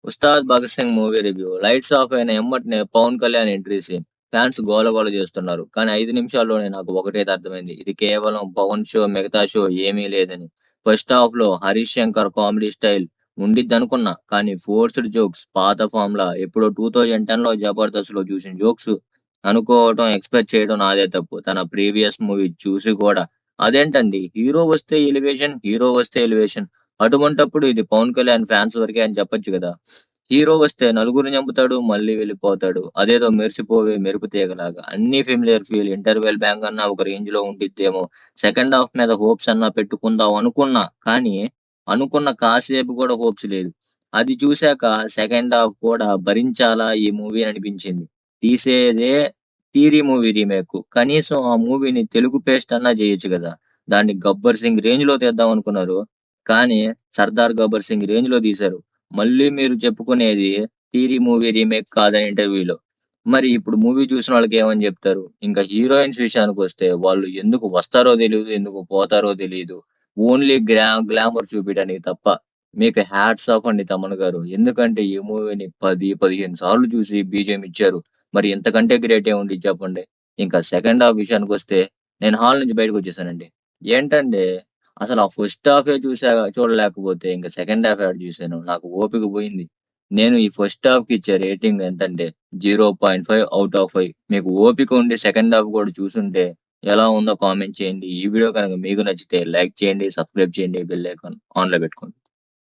Ustaad Bhagat Singh movie review. Lights off అయిన ఎమ్మటనే Pawan Kalyan entry scene. Fans గోల చేస్తున్నారు. కానీ 5 నిమిషాల్లోనే నాకు ఒకటైతే అర్థమైంది. ఇది కేవలం పవన్ షో, మిగతా షో ఏమీ లేదని. ఫస్ట్ హాఫ్ లో హరీష్ శంకర్ కామెడీ స్టైల్ ఉండిద్దనుకున్నా. కానీ ఫోర్స్డ్ జోక్స్ పాత ఫామ్ లా ఎప్పుడో 2010 లో జబర్దస్త్ లో చూసిన జోక్స్ అనుకోవటం, ఎక్స్పెక్ట్ చేయడం నాదే తప్పు. తన ప్రీవియస్ మూవీ చూసి కూడా అదేంటండి, హీరో వస్తే ఎలివేషన్, అటువంటప్పుడు ఇది పవన్ కళ్యాణ్ ఫ్యాన్స్ వరకే అని చెప్పొచ్చు కదా. హీరో వస్తే నలుగురిని చంపుతాడు, మళ్ళీ వెళ్ళిపోతాడు. అదేదో మెరిసిపోవే మెరుపు తీగలాగా. అన్ని ఫెమిలియర్ ఫీల్. ఇంటర్వెల్ బ్యాంక్ అన్నా ఒక రేంజ్ లో ఉండిద్దేమో. సెకండ్ హాఫ్ మీద హోప్స్ అన్నా పెట్టుకుందాం అనుకున్నా. కానీ అనుకున్న కాసేపు కూడా హోప్స్ లేదు. అది చూశాక సెకండ్ హాఫ్ కూడా భరించాలా ఈ మూవీ అనిపించింది. తీసేదే థీరీ మూవీ రీమేక్. కనీసం ఆ మూవీని తెలుగు పేస్ట్ అన్నా చేయొచ్చు కదా. దాన్ని గబ్బర్ సింగ్ రేంజ్ లో తీద్దాం అనుకున్నారు. కానీ సర్దార్ గబ్బర్ సింగ్ రేంజ్ లో తీశారు. మళ్ళీ మీరు చెప్పుకునేది థీరీ మూవీ రీమేక్ కాదని ఇంటర్వ్యూలో. మరి ఇప్పుడు మూవీ చూసిన వాళ్ళకి ఏమని చెప్తారు? ఇంకా హీరోయిన్స్ విషయానికి వస్తే వాళ్ళు ఎందుకు వస్తారో తెలియదు, ఎందుకు పోతారో తెలియదు. ఓన్లీ గ్లామర్ చూపించడానికి తప్ప. మీకు హ్యాట్స్ ఆఫ్ అండి తమన్ గారు. ఎందుకంటే ఈ మూవీని 10-15 సార్లు చూసి బీజేం ఇచ్చారు. మరి ఇంతకంటే గ్రేట్ ఏముంది చెప్పండి. ఇంకా సెకండ్ హాఫ్ విషయానికి వస్తే నేను హాల్ నుంచి బయటకు వచ్చేసానండి. ఏంటంటే అసలు ఆ ఫస్ట్ హాఫే చూడలేకపోతే ఇంకా సెకండ్ హాఫ్ యాడ్ చూశాను. నాకు ఓపిక పోయింది. నేను ఈ ఫస్ట్ హాఫ్ కి ఇచ్చే రేటింగ్ ఎంతంటే 0.5/5. మీకు ఓపిక ఉండి సెకండ్ హాఫ్ కూడా చూసుంటే ఎలా ఉందో కామెంట్ చేయండి. ఈ వీడియో కనుక మీకు నచ్చితే లైక్ చేయండి, సబ్స్క్రైబ్ చేయండి, బెల్ ఐకాన్ ఆన్ లో పెట్టుకోండి.